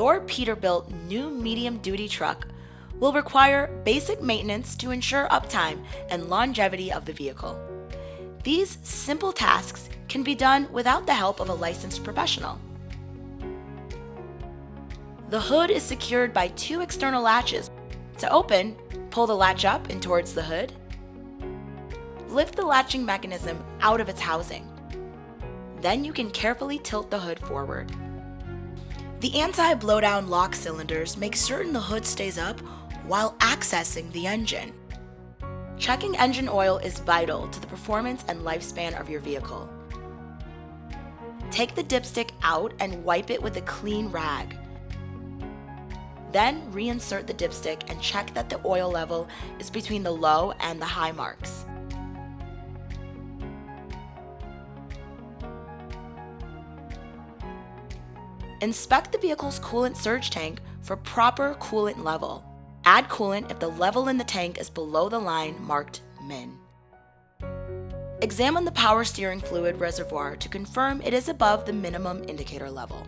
Your Peterbilt new medium-duty truck will require basic maintenance to ensure uptime and longevity of the vehicle. These simple tasks can be done without the help of a licensed professional. The hood is secured by 2 external latches. To open, pull the latch up and towards the hood. Lift the latching mechanism out of its housing. Then you can carefully tilt the hood forward. The anti-blowdown lock cylinders make certain the hood stays up while accessing the engine. Checking engine oil is vital to the performance and lifespan of your vehicle. Take the dipstick out and wipe it with a clean rag. Then reinsert the dipstick and check that the oil level is between the low and the high marks. Inspect the vehicle's coolant surge tank for proper coolant level. Add coolant if the level in the tank is below the line marked min. Examine the power steering fluid reservoir to confirm it is above the minimum indicator level.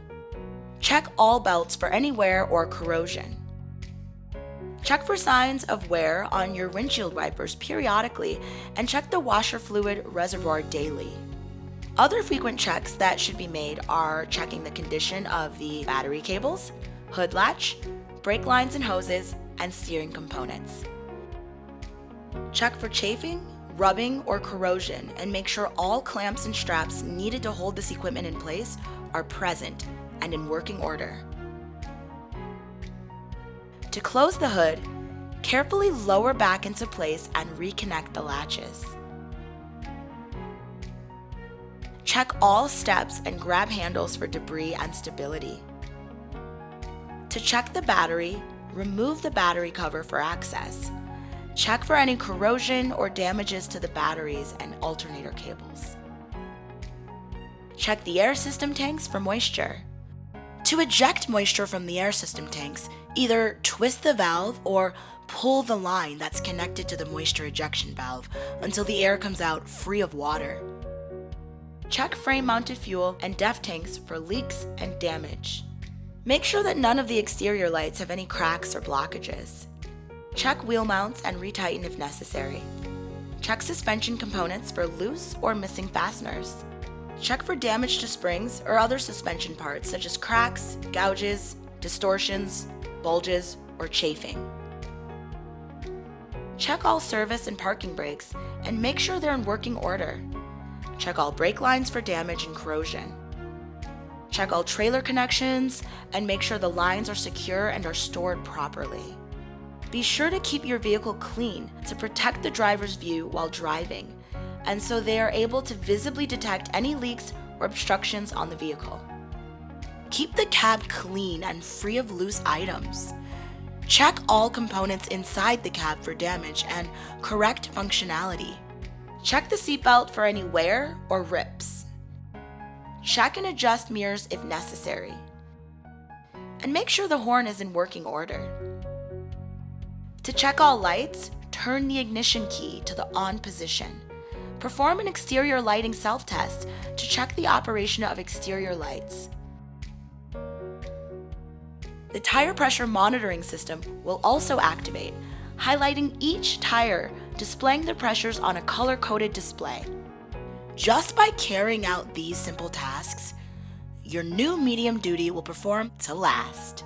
Check all belts for any wear or corrosion. Check for signs of wear on your windshield wipers periodically and check the washer fluid reservoir daily. Other frequent checks that should be made are checking the condition of the battery cables, hood latch, brake lines and hoses, and steering components. Check for chafing, rubbing, or corrosion and make sure all clamps and straps needed to hold this equipment in place are present and in working order. To close the hood, carefully lower back into place and reconnect the latches. Check all steps and grab handles for debris and stability. To check the battery, remove the battery cover for access. Check for any corrosion or damages to the batteries and alternator cables. Check the air system tanks for moisture. To eject moisture from the air system tanks, either twist the valve or pull the line that's connected to the moisture ejection valve until the air comes out free of water. Check frame-mounted fuel and DEF tanks for leaks and damage. Make sure that none of the exterior lights have any cracks or blockages. Check wheel mounts and retighten if necessary. Check suspension components for loose or missing fasteners. Check for damage to springs or other suspension parts such as cracks, gouges, distortions, bulges, or chafing. Check all service and parking brakes and make sure they're in working order. Check all brake lines for damage and corrosion. Check all trailer connections and make sure the lines are secure and are stored properly. Be sure to keep your vehicle clean to protect the driver's view while driving, and so they are able to visibly detect any leaks or obstructions on the vehicle. Keep the cab clean and free of loose items. Check all components inside the cab for damage and correct functionality. Check the seatbelt for any wear or rips. Check and adjust mirrors if necessary. And make sure the horn is in working order. To check all lights, turn the ignition key to the on position. Perform an exterior lighting self-test to check the operation of exterior lights. The tire pressure monitoring system will also activate, highlighting each tire, displaying the pressures on a color-coded display. Just by carrying out these simple tasks, your new medium duty will perform to last.